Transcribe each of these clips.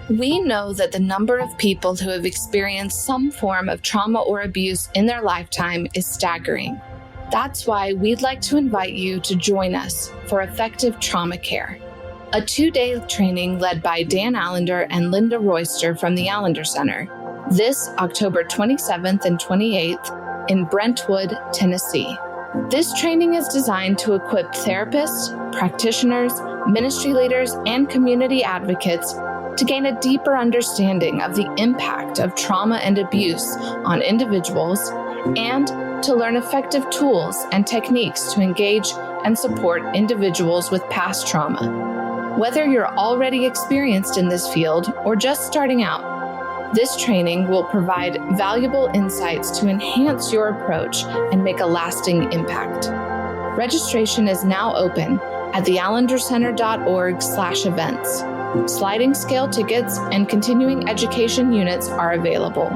We know that the number of people who have experienced some form of trauma or abuse in their lifetime is staggering. That's why we'd like to invite you to join us for Effective Trauma Care, a 2-day training led by Dan Allender and Linda Royster from the Allender Center, this October 27th and 28th in Brentwood, Tennessee. This training is designed to equip therapists, practitioners, ministry leaders, and community advocates to gain a deeper understanding of the impact of trauma and abuse on individuals, and to learn effective tools and techniques to engage and support individuals with past trauma. Whether you're already experienced in this field or just starting out, this training will provide valuable insights to enhance your approach and make a lasting impact. Registration is now open at theallendercenter.org/events. Sliding scale tickets and continuing education units are available.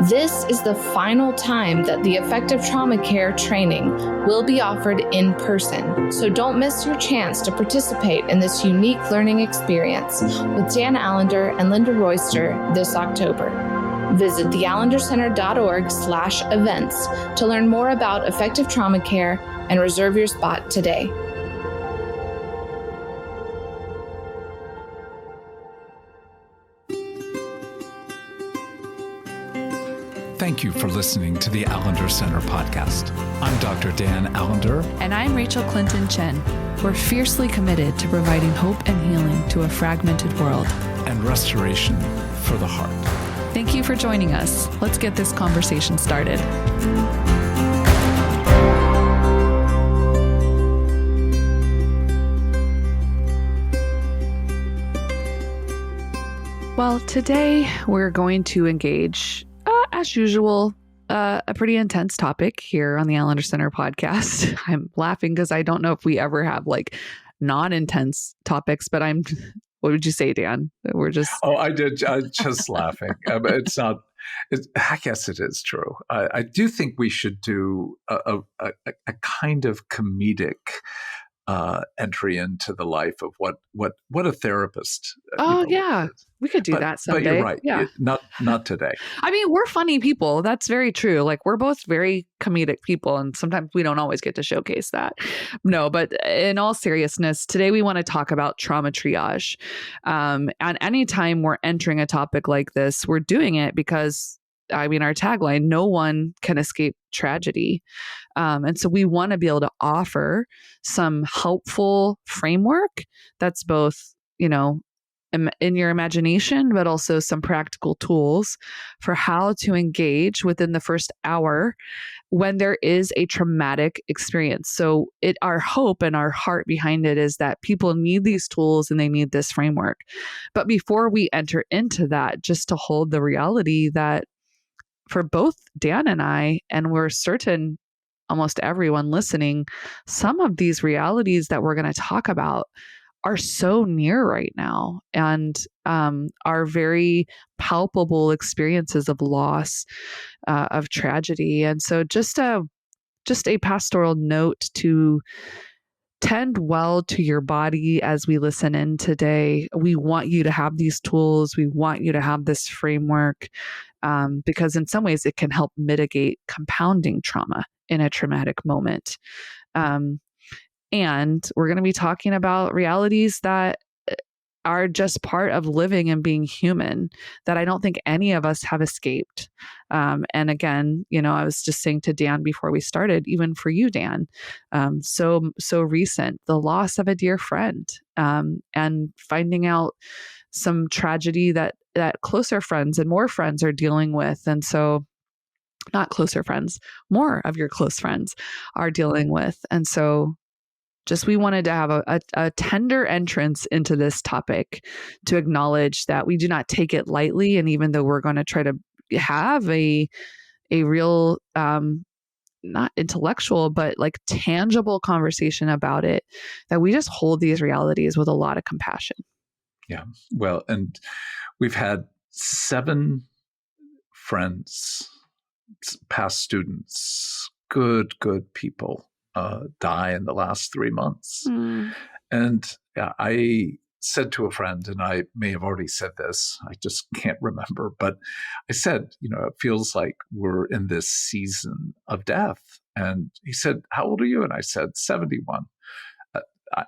This is the final time that the Effective Trauma Care training will be offered in person, so don't miss your chance to participate in this unique learning experience with Dan Allender and Linda Royster this October. Visit theallendercenter.org/events to learn more about Effective Trauma Care and reserve your spot today. Thank you for listening to the Allender Center podcast. I'm Dr. Dan Allender. And I'm Rachael Clinton Chen. We're fiercely committed to providing hope and healing to a fragmented world. And restoration for the heart. Thank you for joining us. Let's get this conversation started. Well, today we're going to engage, as usual, a pretty intense topic here on the Allender Center podcast. I'm laughing because I don't know if we ever have like non-intense topics, but what would you say, Dan? We're just... Oh, I just laughing. It's not, I guess it is true. I do think we should do a kind of comedic entry into the life of what a therapist. Oh yeah, we could do that someday. But you're right. Yeah, not today. I mean, we're funny people. That's very true. Like we're both very comedic people, and sometimes we don't always get to showcase that. No, but in all seriousness, today we want to talk about trauma triage. And anytime we're entering a topic like this, we're doing it because, I mean, our tagline, no one can escape tragedy. And so we want to be able to offer some helpful framework that's both, in your imagination, but also some practical tools for how to engage within the first hour when there is a traumatic experience. So our hope and our heart behind it is that people need these tools and they need this framework. But before we enter into that, just to hold the reality that for both Dan and I, and we're certain almost everyone listening, some of these realities that we're going to talk about are so near right now and are very palpable experiences of loss, of tragedy. And so just a pastoral note to tend well to your body as we listen in today. We want you to have these tools. We want you to have this framework because in some ways it can help mitigate compounding trauma in a traumatic moment. And we're going to be talking about realities that are just part of living and being human that I don't think any of us have escaped. And again, I was just saying to Dan before we started, even for you, Dan, so recent, the loss of a dear friend, and finding out some tragedy that closer friends and more friends are dealing with. And so not closer friends, more of your close friends are dealing with. And so we wanted to have a tender entrance into this topic to acknowledge that we do not take it lightly. And even though we're going to try to have a real, not intellectual, but like tangible conversation about it, that we just hold these realities with a lot of compassion. Yeah. Well, and we've had 7 friends, past students, good people, die in the last 3 months. And I said to a friend, and I may have already said this, I just can't remember, but I said, it feels like we're in this season of death. And he said, how old are you? And I said, 71.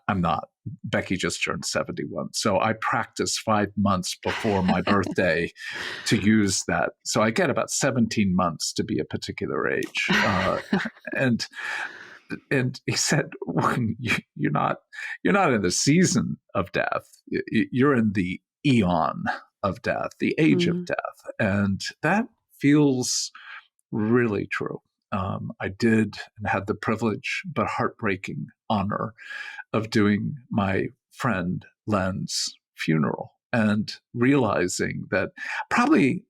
I'm not. Becky just turned 71. So I practiced 5 months before my birthday to use that. So I get about 17 months to be a particular age. And he said, you're not in the season of death. You're in the eon of death, the age of death. And that feels really true. I did and had the privilege, but heartbreaking honor of doing my friend Len's funeral and realizing that probably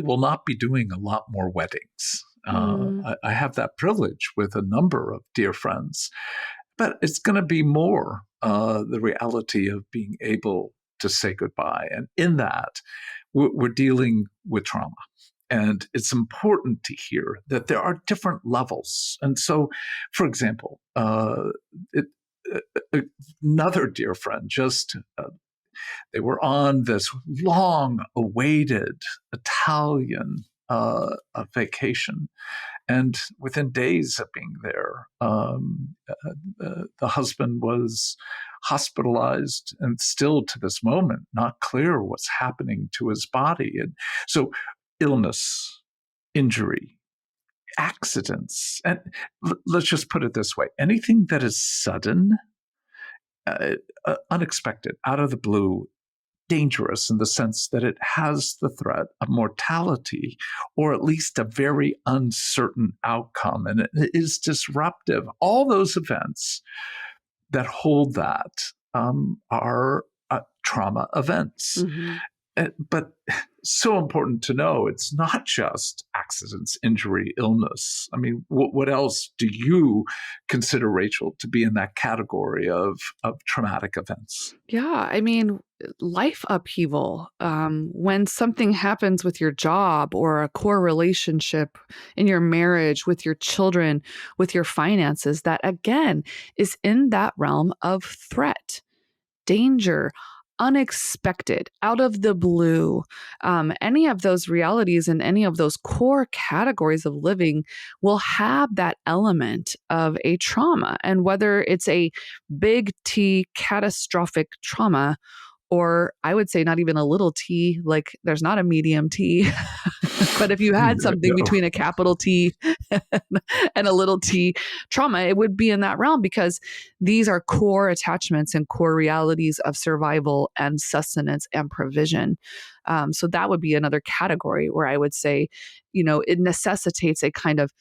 will not be doing a lot more weddings. I have that privilege with a number of dear friends, but it's going to be more the reality of being able to say goodbye. And in that, we're dealing with trauma. And it's important to hear that there are different levels. And so, for example, another dear friend they were on this long-awaited Italian vacation. And within days of being there, the husband was hospitalized and still to this moment, not clear what's happening to his body. And so illness, injury, accidents, and let's just put it this way, anything that is sudden, unexpected, out of the blue, dangerous in the sense that it has the threat of mortality or at least a very uncertain outcome, and it is disruptive. All those events that hold that are trauma events. But so important to know it's not just accidents, injury, illness. I mean, what else do you consider, Rachel, to be in that category of traumatic events? Yeah, I mean, life upheaval. When something happens with your job or a core relationship in your marriage, with your children, with your finances, that again is in that realm of threat, danger, unexpected, out of the blue. Any of those realities and any of those core categories of living will have that element of a trauma. And whether it's a big T catastrophic trauma, or I would say not even a little t, like there's not a medium T. But if you had something between a capital T and a little t trauma, it would be in that realm, because these are core attachments and core realities of survival and sustenance and provision. So that would be another category where I would say, it necessitates a kind of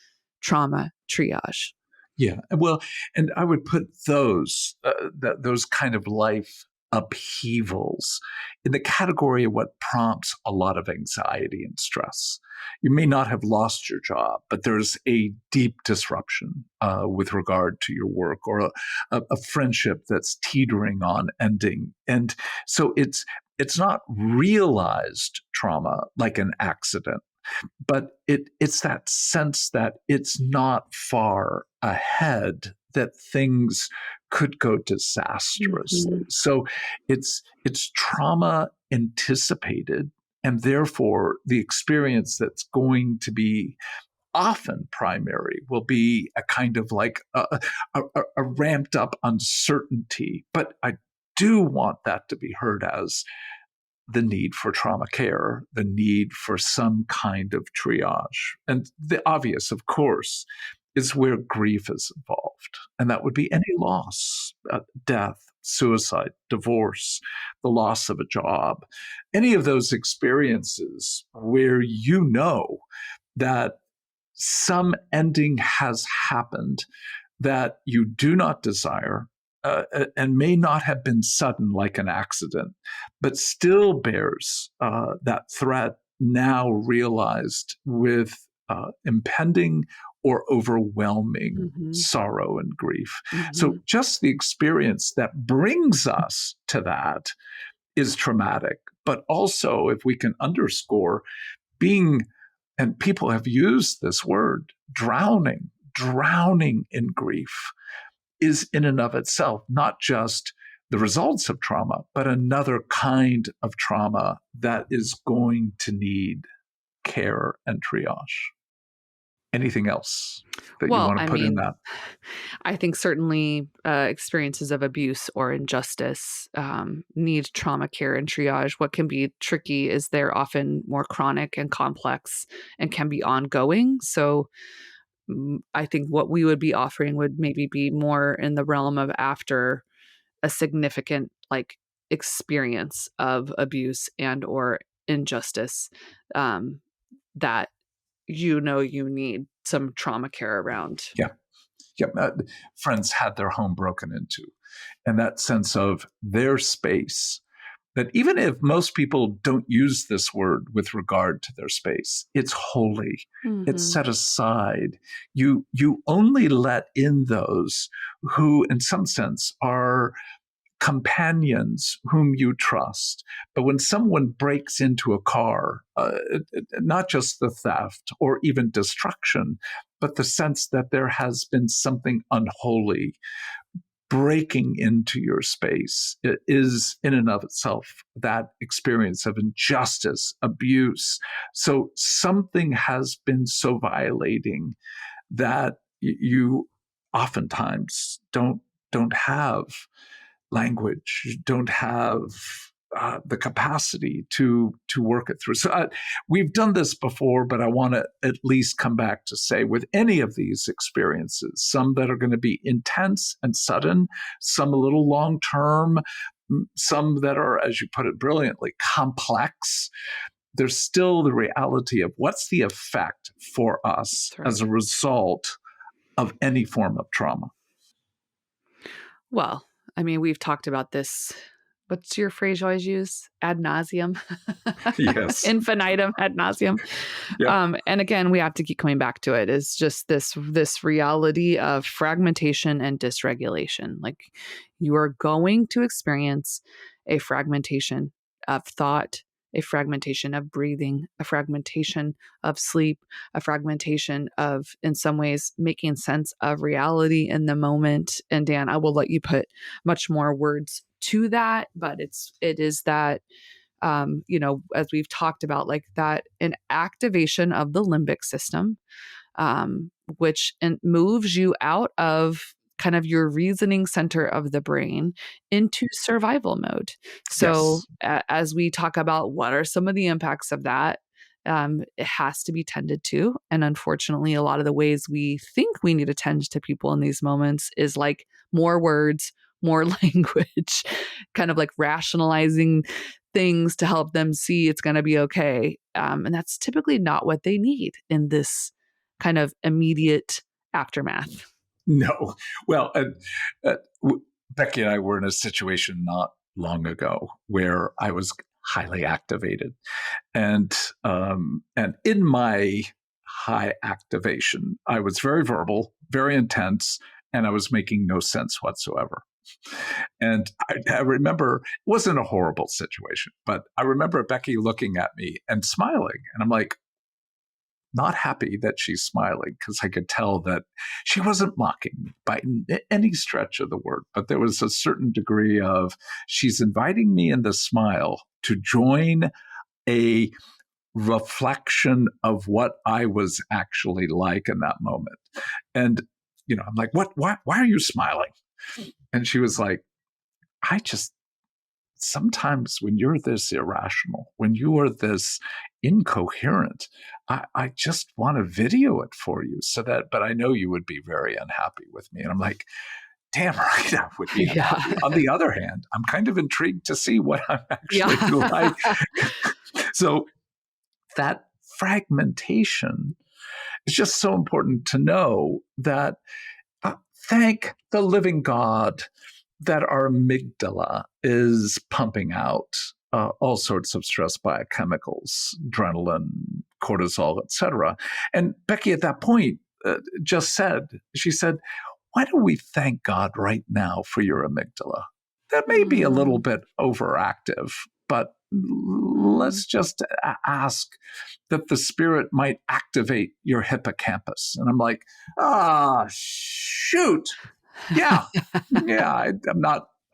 trauma triage. Yeah, well, and I would put those kind of life upheavals in the category of what prompts a lot of anxiety and stress. You may not have lost your job, but there's a deep disruption with regard to your work, or a friendship that's teetering on ending. And so it's not realized trauma like an accident, but it's that sense that it's not far ahead, that things could go disastrously. So it's trauma anticipated, and therefore the experience that's going to be often primary will be a kind of like a ramped up uncertainty. But I do want that to be heard as the need for trauma care, the need for some kind of triage. And the obvious, of course, is where grief is involved. And that would be any loss, death, suicide, divorce, the loss of a job, any of those experiences where that some ending has happened that you do not desire, and may not have been sudden like an accident, but still bears that threat now realized with impending or overwhelming sorrow and grief. So just the experience that brings us to that is traumatic. But also, if we can underscore, being, and people have used this word, drowning in grief is in and of itself not just the results of trauma, but another kind of trauma that is going to need care and triage. Anything else that you want to put in that? I think certainly experiences of abuse or injustice need trauma care and triage. What can be tricky is they're often more chronic and complex and can be ongoing. So I think what we would be offering would maybe be more in the realm of after a significant experience of abuse and or injustice that you need some trauma care around. Yeah. Friends had their home broken into, and that sense of their space, that even if most people don't use this word with regard to their space, it's holy. Mm-hmm. It's set aside. You only let in those who, in some sense, are companions whom you trust. But when someone breaks into a car, not just the theft or even destruction, but the sense that there has been something unholy breaking into your space, it is in and of itself that experience of injustice, abuse. So something has been so violating that you oftentimes don't have language, don't have the capacity to work it through. So we've done this before, but I want to at least come back to say, with any of these experiences, some that are going to be intense and sudden, some a little long-term, some that are, as you put it brilliantly, complex, there's still the reality of what's the effect for us as a result of any form of trauma. Well, I mean, we've talked about this. What's your phrase you always use? Ad nauseum. Yes. Infinitum, ad nauseum. Yep. And again, we have to keep coming back to it. Is just this reality of fragmentation and dysregulation. Like, you are going to experience a fragmentation of thought, a fragmentation of breathing, a fragmentation of sleep, a fragmentation of, in some ways, making sense of reality in the moment. And Dan, I will let you put much more words to that, but it is that, as we've talked about, like that, an activation of the limbic system, which moves you out of kind of your reasoning center of the brain into survival mode. So as we talk about what are some of the impacts of that, it has to be tended to. And unfortunately, a lot of the ways we think we need to tend to people in these moments is like more words, more language, kind of like rationalizing things to help them see it's going to be okay. And that's typically not what they need in this kind of immediate aftermath. No. Well, Becky and I were in a situation not long ago where I was highly activated. And in my high activation, I was very verbal, very intense, and I was making no sense whatsoever. And I remember, it wasn't a horrible situation, but I remember Becky looking at me and smiling. And I'm like, not happy that she's smiling, because I could tell that she wasn't mocking me by any stretch of the word, but there was a certain degree of, she's inviting me in the smile to join a reflection of what I was actually like in that moment. And, I'm like, why are you smiling? And she was like, sometimes when you're this irrational, when you are this incoherent, I just want to video it for you but I know you would be very unhappy with me. And I'm like, damn right, I would be unhappy. On the other hand, I'm kind of intrigued to see what I'm actually like. So that fragmentation is just so important to know that thank the living God that our amygdala is pumping out all sorts of stress biochemicals, adrenaline, cortisol, etc. And Becky at that point she said, why don't we thank God right now for your amygdala? That may be a little bit overactive, but let's just ask that the Spirit might activate your hippocampus. And I'm like, shoot. Yeah. I'm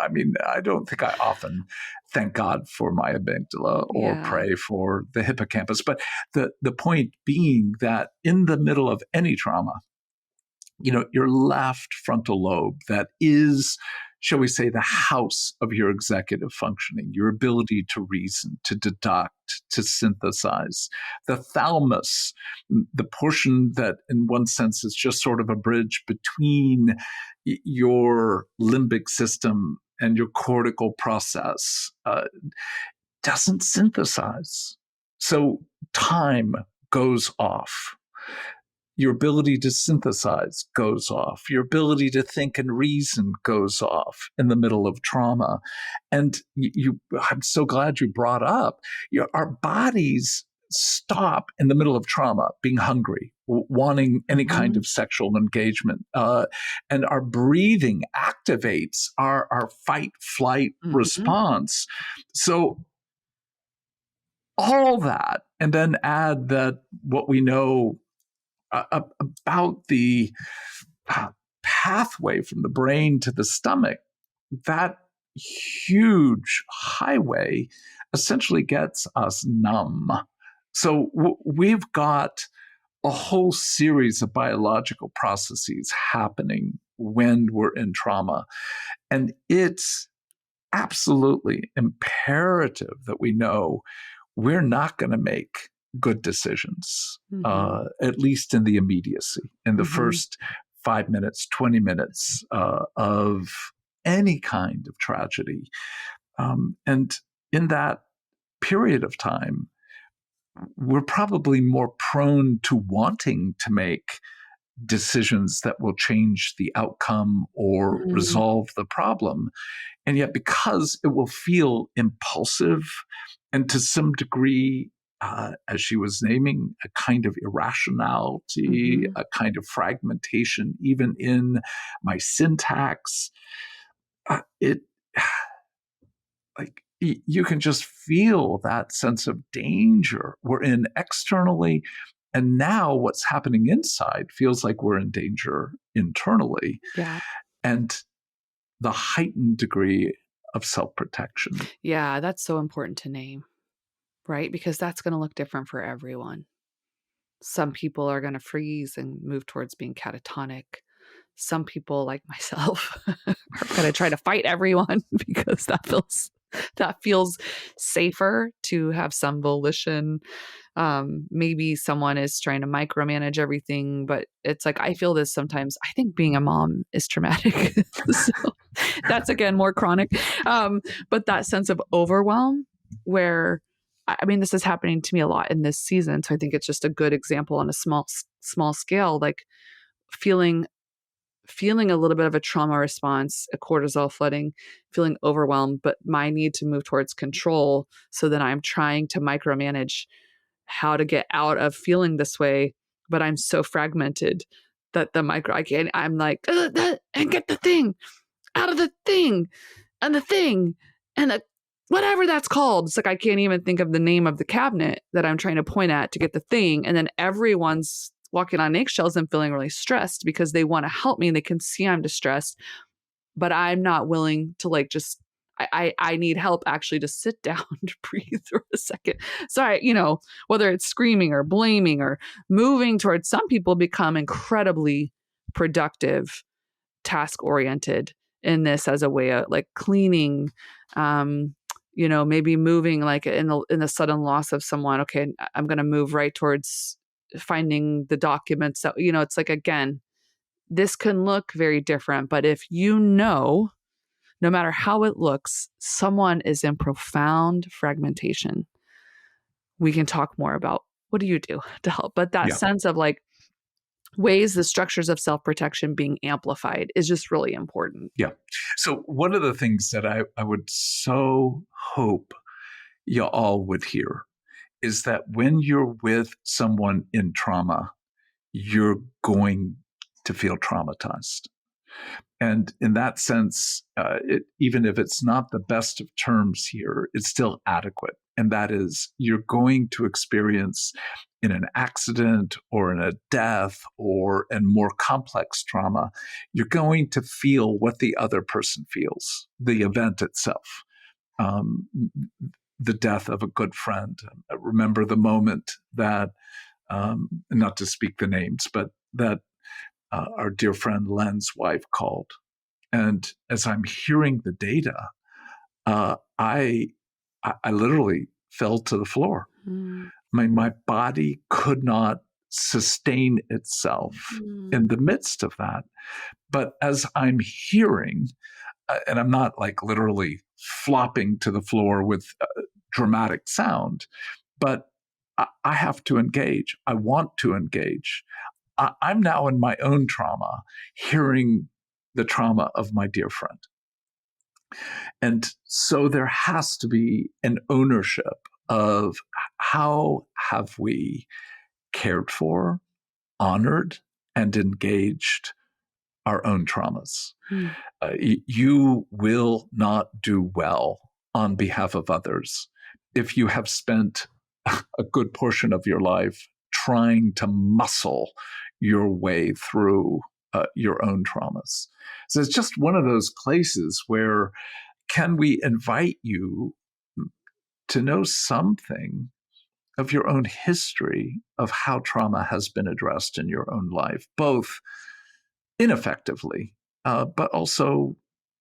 I mean, I don't think I often thank God for my amygdala or pray for the hippocampus. But the point being that in the middle of any trauma, your left frontal lobe, that is, shall we say, the house of your executive functioning, your ability to reason, to deduct, to synthesize. The thalamus, the portion that in one sense is just sort of a bridge between your limbic system and your cortical process, doesn't synthesize. So time goes off. Your ability to synthesize goes off. Your ability to think and reason goes off in the middle of trauma. And I'm so glad you brought up, our bodies stop in the middle of trauma, being hungry, wanting any kind of sexual engagement. And our breathing activates our fight-flight response. So all that, and then add that what we know about the pathway from the brain to the stomach, that huge highway essentially gets us numb. So we've got a whole series of biological processes happening when we're in trauma. And it's absolutely imperative that we know we're not going to make good decisions, at least in the immediacy, in the first 5 minutes, 20 minutes of any kind of tragedy. And in that period of time, we're probably more prone to wanting to make decisions that will change the outcome or resolve the problem. And yet, because it will feel impulsive and to some degree, as she was naming, a kind of irrationality, a kind of fragmentation, even in my syntax, you can just feel that sense of danger we're in externally. And now what's happening inside feels like we're in danger internally. Yeah. And the heightened degree of self-protection. Yeah, that's so important to name, right? Because that's going to look different for everyone. Some people are going to freeze and move towards being catatonic. Some people, like myself, are going to try to fight everyone because that feels safer to have some volition. Maybe someone is trying to micromanage everything, but it's like, I feel this sometimes. I think being a mom is traumatic. So that's, again, more chronic. But that sense of overwhelm where, I mean, this is happening to me a lot in this season. So I think it's just a good example on a small scale, like feeling a little bit of a trauma response, a cortisol flooding, feeling overwhelmed, but my need to move towards control. So then I'm trying to micromanage how to get out of feeling this way, but I'm so fragmented that I'm like, and get the thing out of the thing and the thing and the whatever that's called. It's like, I can't even think of the name of the cabinet that I'm trying to point at to get the thing. And then everyone's walking on eggshells and feeling really stressed because they want to help me and they can see I'm distressed, but I'm not willing to I need help actually to sit down to breathe for a second. So whether it's screaming or blaming or moving towards, some people become incredibly productive, task oriented in this as a way of like cleaning, maybe moving like in the sudden loss of someone. Okay, I'm going to move right towards finding the documents that, it's like, again, this can look very different, but if no matter how it looks, someone is in profound fragmentation, we can talk more about what do you do to help. But that sense of like ways the structures of self-protection being amplified is just really important. Yeah. So one of the things that I would so hope you all would hear is that when you're with someone in trauma, you're going to feel traumatized. And in that sense, even if it's not the best of terms here, it's still adequate. And that is, you're going to experience in an accident or in a death or in more complex trauma, you're going to feel what the other person feels, the event itself. The death of a good friend. I remember the moment that, not to speak the names, but that our dear friend Len's wife called. And as I'm hearing the data, I literally fell to the floor. My body could not sustain itself in the midst of that. But as I'm hearing, and I'm not like literally flopping to the floor with dramatic sound, but I have to engage. I want to engage. I'm now in my own trauma, hearing the trauma of my dear friend. And so there has to be an ownership of how have we cared for, honored, and engaged our own traumas. You will not do well on behalf of others if you have spent a good portion of your life trying to muscle your way through your own traumas. So it's just one of those places where can we invite you to know something of your own history of how trauma has been addressed in your own life, both ineffectively, but also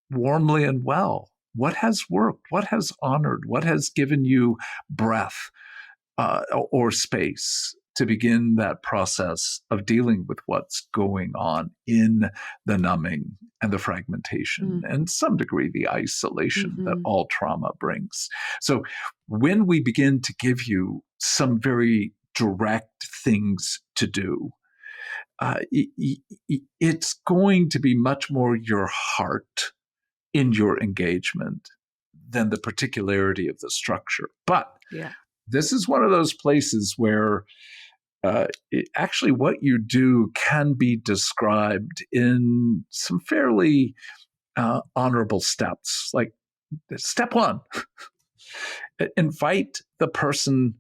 warmly and well. What has worked? What has honored? What has given you breath or space to begin that process of dealing with what's going on in the numbing and the fragmentation and some degree the isolation that all trauma brings. So when we begin to give you some very direct things to do, it's going to be much more your heart in your engagement than the particularity of the structure. But this is one of those places where actually what you do can be described in some fairly honorable steps. Like step one, invite the person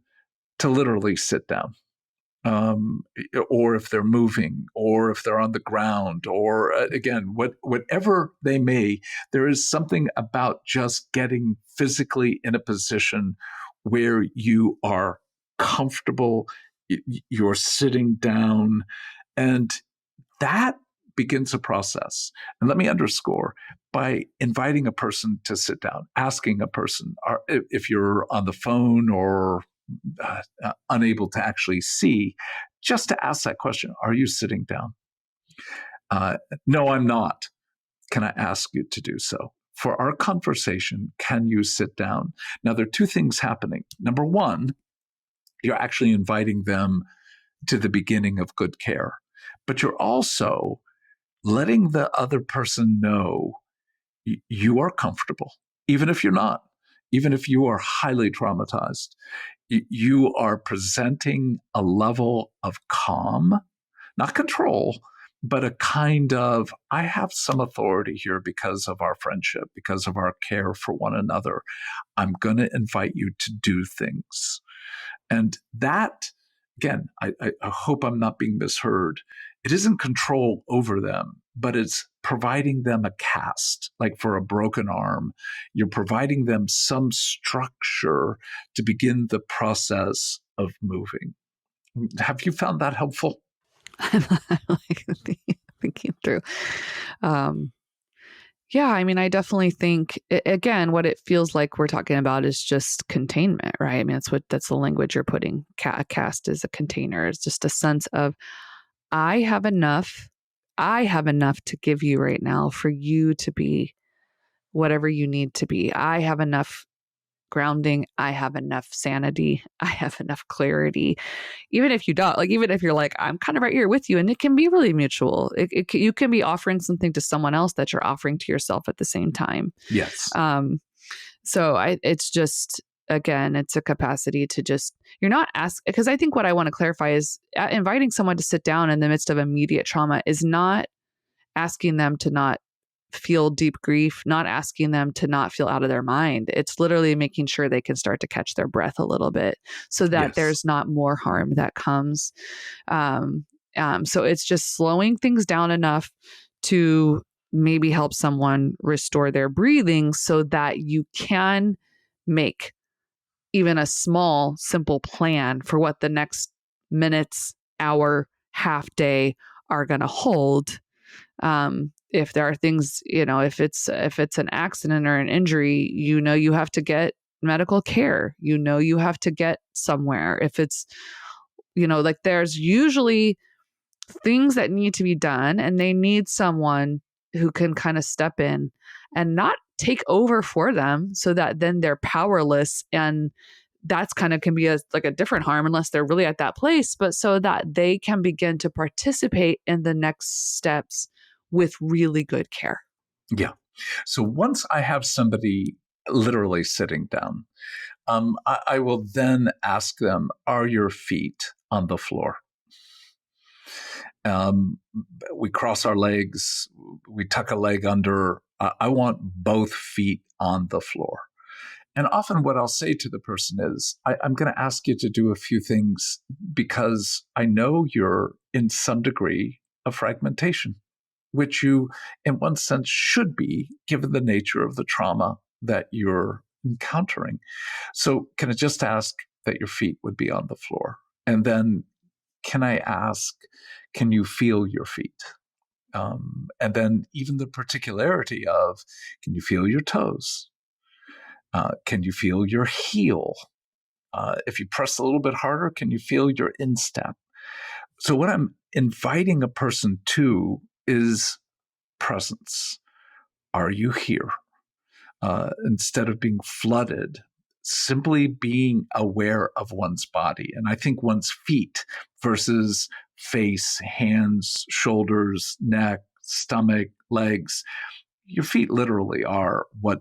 to literally sit down. Or if they're moving, or if they're on the ground, or again, whatever they may, there is something about just getting physically in a position where you are comfortable, you're sitting down, and that begins a process. And let me underscore, by inviting a person to sit down, asking a person, if you're on the phone or unable to actually see, just to ask that question, are you sitting down? No, I'm not. Can I ask you to do so? For our conversation, can you sit down? Now, there are two things happening. Number one, you're actually inviting them to the beginning of good care, but you're also letting the other person know you are comfortable, even if you're not, even if you are highly traumatized. You are presenting a level of calm, not control, but a kind of, I have some authority here because of our friendship, because of our care for one another. I'm going to invite you to do things. And that, again, I hope I'm not being misheard. It isn't control over them, but it's providing them a cast, like for a broken arm. You're providing them some structure to begin the process of moving. Have you found that helpful? I'm like thinking through. Yeah, I mean, I definitely think, again, what it feels like we're talking about is just containment, right? I mean, that's the language you're putting. A cast is a container. It's just a sense of, I have enough to give you right now for you to be whatever you need to be. I have enough grounding. I have enough sanity. I have enough clarity. Even if you don't, like, even if you're like, I'm kind of right here with you, and it can be really mutual. You can be offering something to someone else that you're offering to yourself at the same time. Yes. So it's just, again, it's a capacity to just, you're not because I think what I want to clarify is inviting someone to sit down in the midst of immediate trauma is not asking them to not feel deep grief, not asking them to not feel out of their mind. It's literally making sure they can start to catch their breath a little bit so that Yes. there's not more harm that comes. So it's just slowing things down enough to maybe help someone restore their breathing so that you can make even a small, simple plan for what the next minutes, hour, half day are going to hold. If there are things, if it's an accident or an injury, you have to get medical care, you have to get somewhere. If it's, like there's usually things that need to be done and they need someone who can kind of step in and not take over for them so that then they're powerless. And that's kind of can be a different harm unless they're really at that place, but so that they can begin to participate in the next steps with really good care. Yeah. So once I have somebody literally sitting down, I will then ask them, are your feet on the floor? We cross our legs, we tuck a leg under. I want both feet on the floor. And often what I'll say to the person is, I'm going to ask you to do a few things because I know you're in some degree of fragmentation, which you, in one sense, should be, given the nature of the trauma that you're encountering. So can I just ask that your feet would be on the floor? And then can I ask, can you feel your feet? And then even the particularity of, can you feel your toes? Can you feel your heel? If you press a little bit harder, can you feel your instep? So what I'm inviting a person to is presence. Are you here? Instead of being flooded, simply being aware of one's body. And I think one's feet versus face, hands, shoulders, neck, stomach, legs, your feet literally are what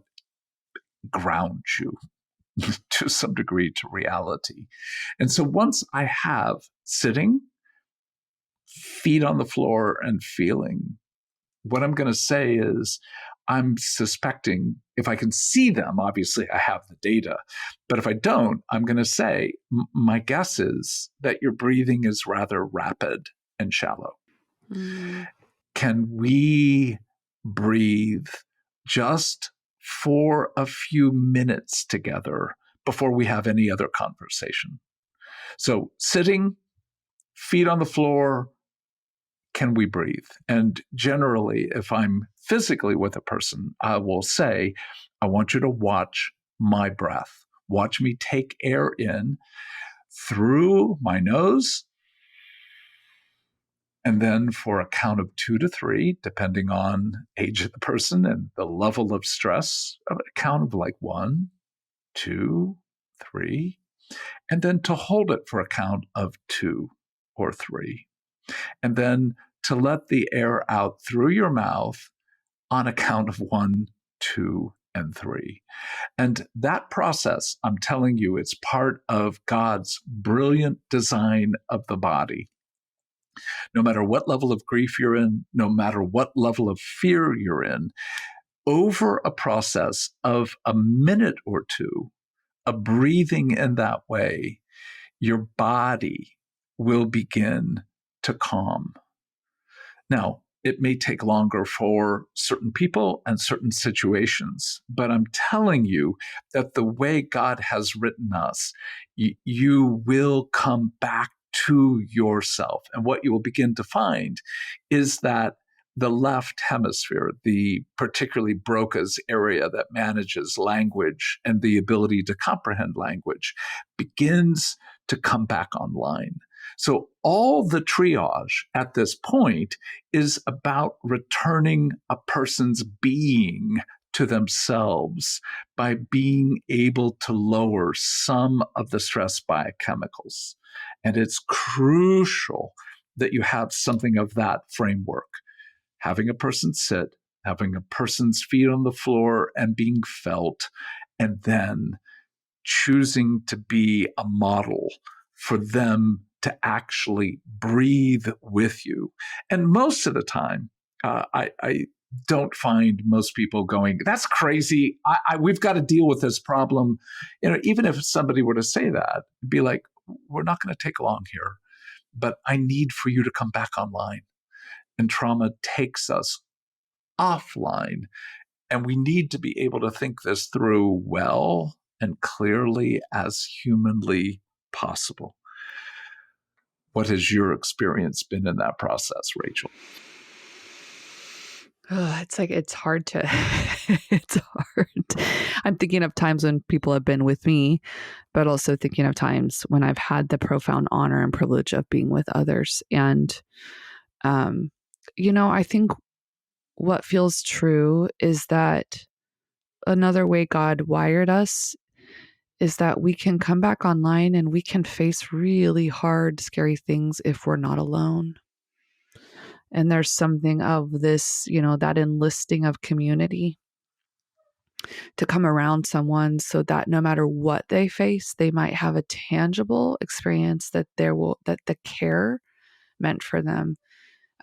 ground you to some degree to reality. And so once I have sitting, feet on the floor and feeling, what I'm going to say is, I'm suspecting if I can see them, obviously I have the data, but if I don't, I'm going to say, my guess is that your breathing is rather rapid and shallow. Can we breathe just for a few minutes together before we have any other conversation? So sitting, feet on the floor, can we breathe? And generally, if I'm physically with a person, I will say, I want you to watch my breath. Watch me take air in through my nose. And then for a count of 2 to 3, depending on age of the person and the level of stress, a count of like 1, 2, 3, and then to hold it for a count of 2 or 3. And then to let the air out through your mouth on a count of 1, 2, and 3. And that process, I'm telling you, it's part of God's brilliant design of the body. No matter what level of grief you're in, no matter what level of fear you're in, over a process of a minute or two of breathing in that way, your body will begin to calm. Now, it may take longer for certain people and certain situations, but I'm telling you that the way God has written us, you will come back to yourself. And what you will begin to find is that the left hemisphere, the particularly Broca's area that manages language and the ability to comprehend language, begins to come back online. So all the triage at this point is about returning a person's being to themselves by being able to lower some of the stress biochemicals. And it's crucial that you have something of that framework. Having a person sit, having a person's feet on the floor and being felt, and then choosing to be a model for them to actually breathe with you. And most of the time, I don't find most people going, that's crazy. We've got to deal with this problem. Even if somebody were to say that, be like, we're not going to take long here, but I need for you to come back online. And trauma takes us offline. And we need to be able to think this through well and clearly as humanly possible. What has your experience been in that process, Rachel? Oh, it's hard to, it's hard. I'm thinking of times when people have been with me, but also thinking of times when I've had the profound honor and privilege of being with others. And, I think what feels true is that another way God wired us is that we can come back online and we can face really hard, scary things if we're not alone. And there's something of this, that enlisting of community to come around someone so that no matter what they face, they might have a tangible experience that the care meant for them,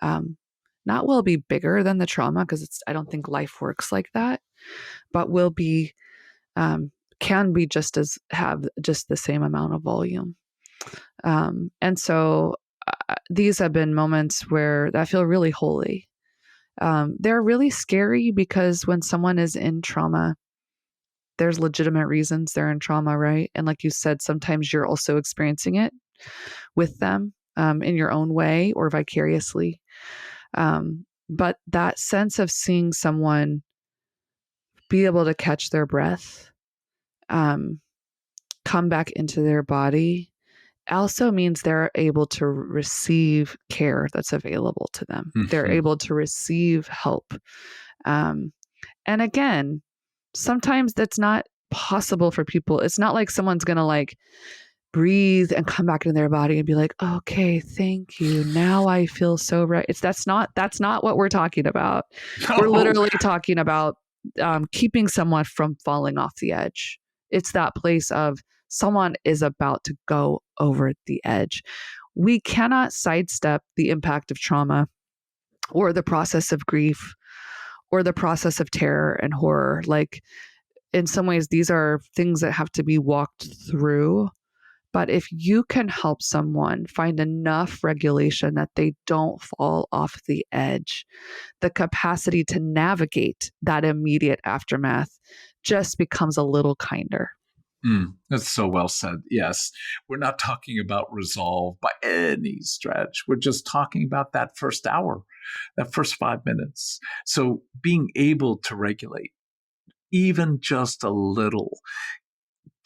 not will be bigger than the trauma, because I don't think life works like that, but will be, can be have just the same amount of volume. And so these have been moments where I feel really holy. They're really scary because when someone is in trauma, there's legitimate reasons they're in trauma, right? And like you said, sometimes you're also experiencing it with them in your own way or vicariously. But that sense of seeing someone be able to catch their breath, come back into their body, also means they're able to receive care that's available to them. Mm-hmm. They're able to receive help. And again, sometimes that's not possible for people. It's not like someone's going to breathe and come back into their body and be like, okay, thank you. Now I feel so right. That's not what we're talking about. No. We're literally talking about keeping someone from falling off the edge. It's that place of someone is about to go over the edge. We cannot sidestep the impact of trauma or the process of grief or the process of terror and horror. In some ways, these are things that have to be walked through. But if you can help someone find enough regulation that they don't fall off the edge, the capacity to navigate that immediate aftermath just becomes a little kinder. That's so well said. Yes. We're not talking about resolve by any stretch. We're just talking about that first hour, that first 5 minutes. So being able to regulate even just a little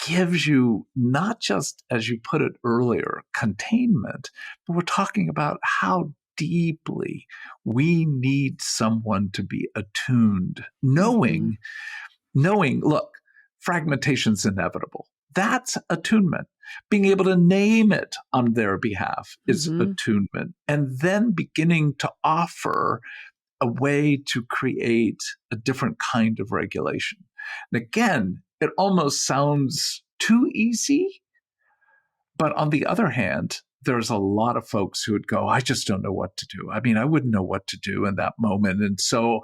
gives you not just, as you put it earlier, containment, but we're talking about how deeply we need someone to be attuned, knowing, look, fragmentation's inevitable. That's attunement. Being able to name it on their behalf is attunement. And then beginning to offer a way to create a different kind of regulation. And again, it almost sounds too easy. But on the other hand, there's a lot of folks who would go, I just don't know what to do. I mean, I wouldn't know what to do in that moment. And so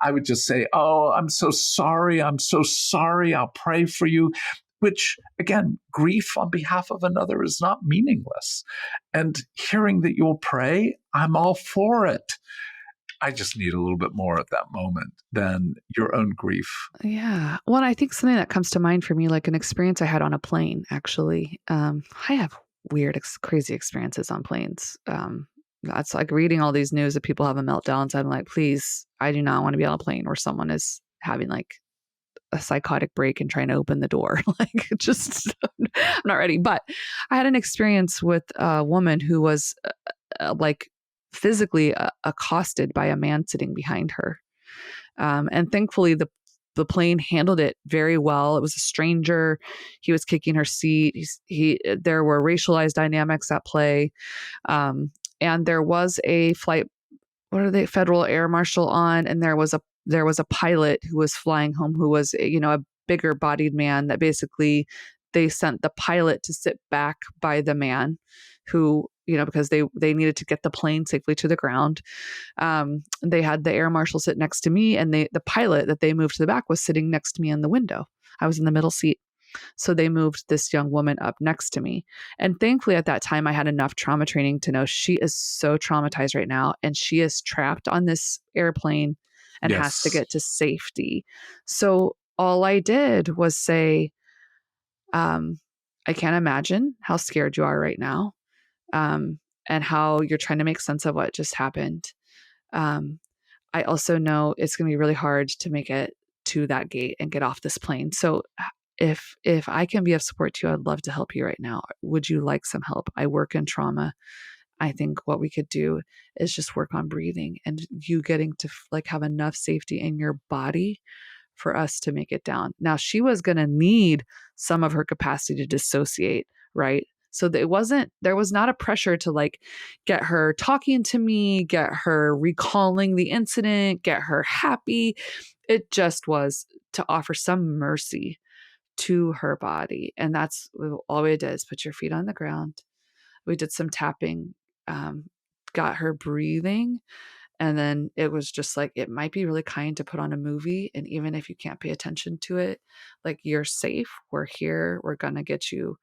I would just say, oh, I'm so sorry. I'm so sorry. I'll pray for you. Which, again, grief on behalf of another is not meaningless. And hearing that you'll pray, I'm all for it. I just need a little bit more at that moment than your own grief. Yeah. Well, I think something that comes to mind for me, like an experience I had on a plane, actually. I have weird, crazy experiences on planes. That's like reading all these news that people having meltdowns. I'm like, please, I do not want to be on a plane where someone is having a psychotic break and trying to open the door. I'm not ready. But I had an experience with a woman who was physically accosted by a man sitting behind her. And thankfully the plane handled it very well. It was a stranger. He was kicking her seat. There were racialized dynamics at play. And there was a flight, federal air marshal on, and there was a pilot who was flying home who was, a bigger bodied man that basically they sent the pilot to sit back by the man who because they needed to get the plane safely to the ground. They had the air marshal sit next to me, and the pilot that they moved to the back was sitting next to me in the window. I was in the middle seat. So they moved this young woman up next to me. And thankfully at that time, I had enough trauma training to know she is so traumatized right now, and she is trapped on this airplane and has to get to safety. So all I did was say, I can't imagine how scared you are right now, and how you're trying to make sense of what just happened. I also know it's going to be really hard to make it to that gate and get off this plane. So if I can be of support to you, I'd love to help you right now. Would you like some help? I work in trauma. I think what we could do is just work on breathing and you getting to have enough safety in your body for us to make it down. Now, she was going to need some of her capacity to dissociate, right? So there was not a pressure to get her talking to me, get her recalling the incident, get her happy. It just was to offer some mercy to her body. And that's all we did, is put your feet on the ground. We did some tapping, got her breathing. And then it was just it might be really kind to put on a movie. And even if you can't pay attention to it, you're safe. We're here. We're going to get you,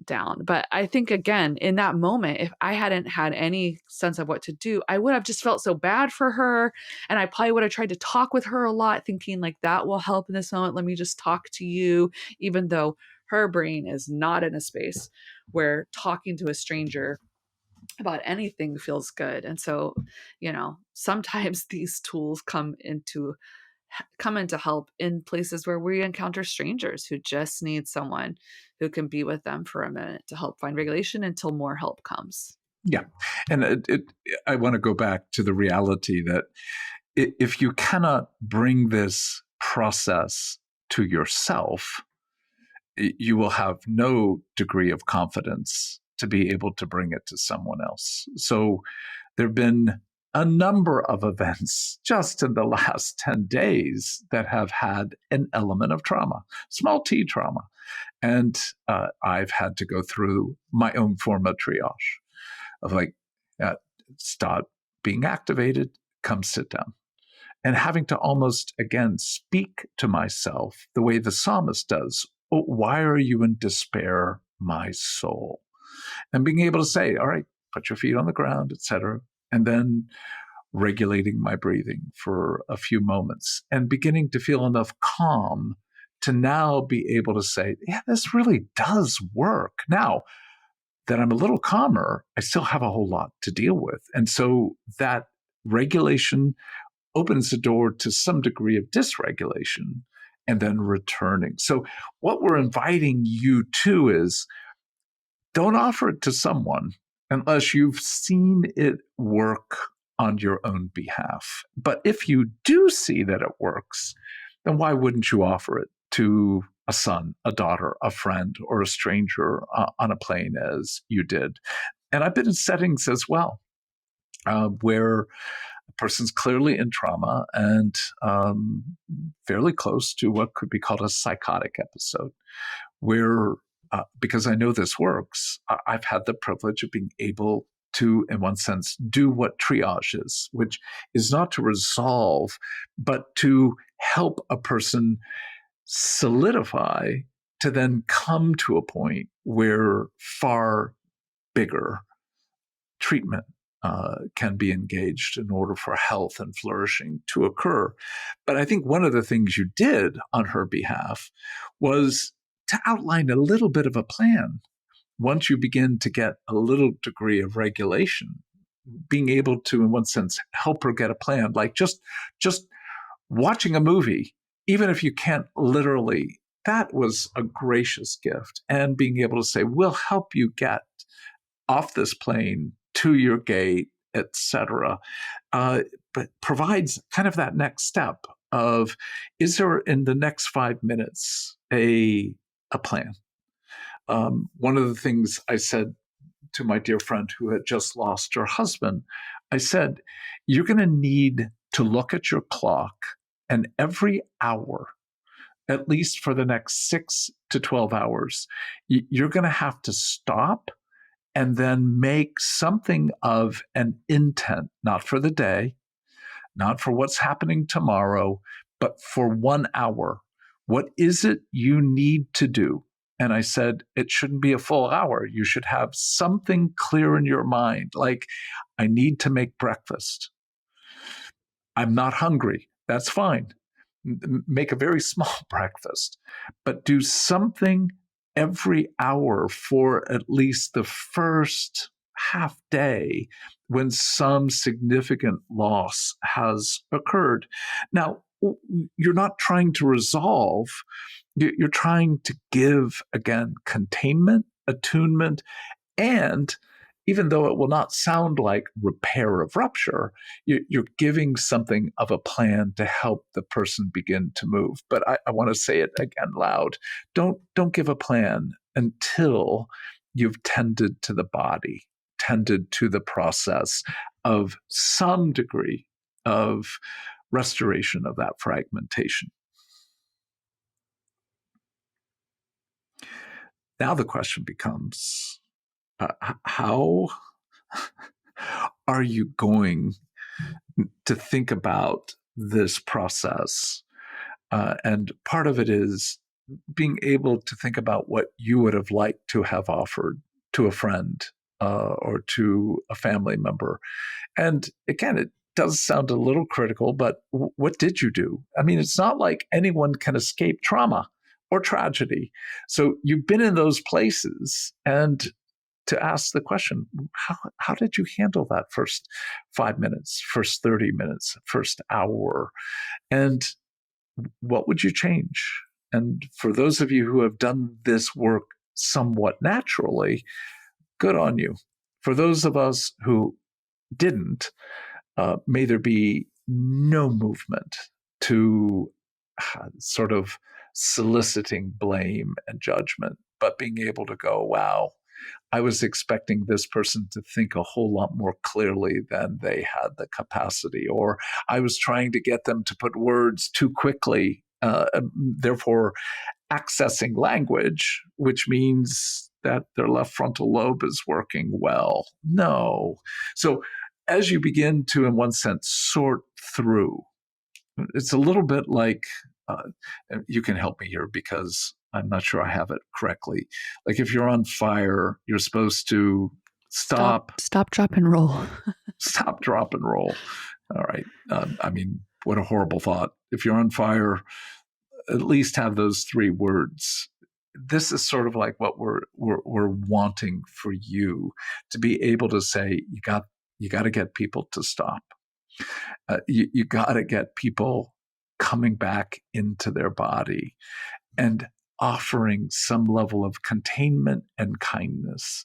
down. But I think, again, in that moment, if I hadn't had any sense of what to do, I would have just felt so bad for her. And I probably would have tried to talk with her a lot, thinking that will help in this moment. Let me just talk to you, even though her brain is not in a space where talking to a stranger about anything feels good. And so, sometimes these tools come into help in places where we encounter strangers who just need someone who can be with them for a minute to help find regulation until more help comes. Yeah. And I want to go back to the reality that if you cannot bring this process to yourself, you will have no degree of confidence to be able to bring it to someone else. So there have been a number of events just in the last 10 days that have had an element of trauma, small t trauma. And I've had to go through my own form of triage of start being activated, come sit down. And having to almost, again, speak to myself the way the psalmist does. Oh, why are you in despair, my soul? And being able to say, all right, put your feet on the ground, etc. And then regulating my breathing for a few moments and beginning to feel enough calm to now be able to say, yeah, this really does work. Now that I'm a little calmer, I still have a whole lot to deal with. And so that regulation opens the door to some degree of dysregulation and then returning. So what we're inviting you to is, don't offer it to someone unless you've seen it work on your own behalf. But if you do see that it works, then why wouldn't you offer it to a son, a daughter, a friend, or a stranger on a plane as you did? And I've been in settings as well where a person's clearly in trauma and fairly close to what could be called a psychotic episode, where because I know this works, I've had the privilege of being able to, in one sense, do what triage is, which is not to resolve, but to help a person solidify to then come to a point where far bigger treatment can be engaged in order for health and flourishing to occur. But I think one of the things you did on her behalf was to outline a little bit of a plan. Once you begin to get a little degree of regulation, being able to, in one sense, help her get a plan, like just watching a movie, even if you can't literally, that was a gracious gift. And being able to say, we'll help you get off this plane to your gate, etc., but provides kind of that next step of, is there in the next 5 minutes a plan? One of the things I said to my dear friend who had just lost her husband, I said, you're going to need to look at your clock, and every hour, at least for the next 6 to 12 hours, you're going to have to stop and then make something of an intent, not for the day, not for what's happening tomorrow, but for 1 hour. What is it you need to do? And I said, it shouldn't be a full hour. You should have something clear in your mind, like, I need to make breakfast. I'm not hungry. That's fine. Make a very small breakfast, but do something every hour for at least the first half day when some significant loss has occurred. Now, you're not trying to resolve, you're trying to give, again, containment, attunement, and even though it will not sound like repair of rupture, you're giving something of a plan to help the person begin to move. But I want to say it again loud. Don't give a plan until you've tended to the body, tended to the process of some degree of restoration of that fragmentation. Now the question becomes, how are you going to think about this process? And part of it is being able to think about what you would have liked to have offered to a friend or to a family member. And again, it does sound a little critical, but what did you do? I mean, it's not like anyone can escape trauma or tragedy. So you've been in those places, and to ask the question, how did you handle that first 5 minutes, first 30 minutes, first hour? And what would you change? And for those of you who have done this work somewhat naturally, good on you. For those of us who didn't, may there be no movement to sort of soliciting blame and judgment, but being able to go, wow, I was expecting this person to think a whole lot more clearly than they had the capacity, or I was trying to get them to put words too quickly, therefore accessing language, which means that their left frontal lobe is working well. No. So as you begin to, in one sense, sort through, it's a little bit like, you can help me here because I'm not sure I have it correctly. Like if you're on fire, you're supposed to stop, drop, and roll. Stop, drop, and roll. All right. I mean, what a horrible thought. If you're on fire, at least have those 3 words. This is sort of like what we're wanting for you to be able to say, you got to get people to stop. You got to get people coming back into their body and offering some level of containment and kindness.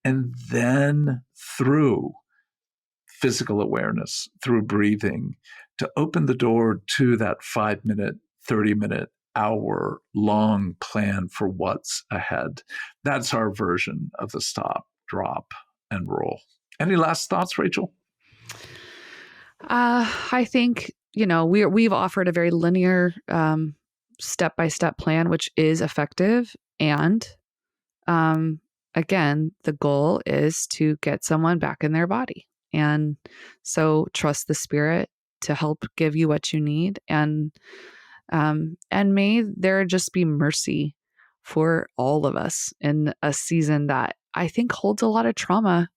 And then through physical awareness, through breathing, to open the door to that 5-minute, 30-minute, hour-long plan for what's ahead. That's our version of the stop, drop, and roll. Any last thoughts, Rachel? I think, we've offered a very linear step-by-step plan, which is effective. And again, the goal is to get someone back in their body. And so trust the spirit to help give you what you need. And may there just be mercy for all of us in a season that I think holds a lot of trauma.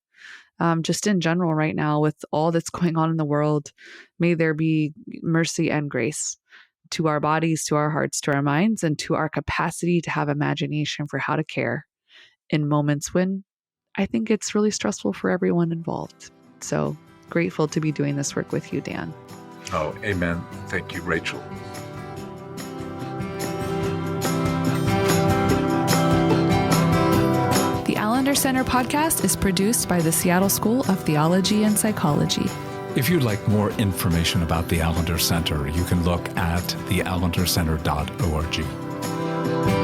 Just in general right now with all that's going on in the world, may there be mercy and grace to our bodies, to our hearts, to our minds, and to our capacity to have imagination for how to care in moments when I think it's really stressful for everyone involved. So grateful to be doing this work with you, Dan. Oh, amen. Thank you, Rachel. The Allender Center podcast is produced by the Seattle School of Theology and Psychology. If you'd like more information about the Allender Center, you can look at theallendercenter.org.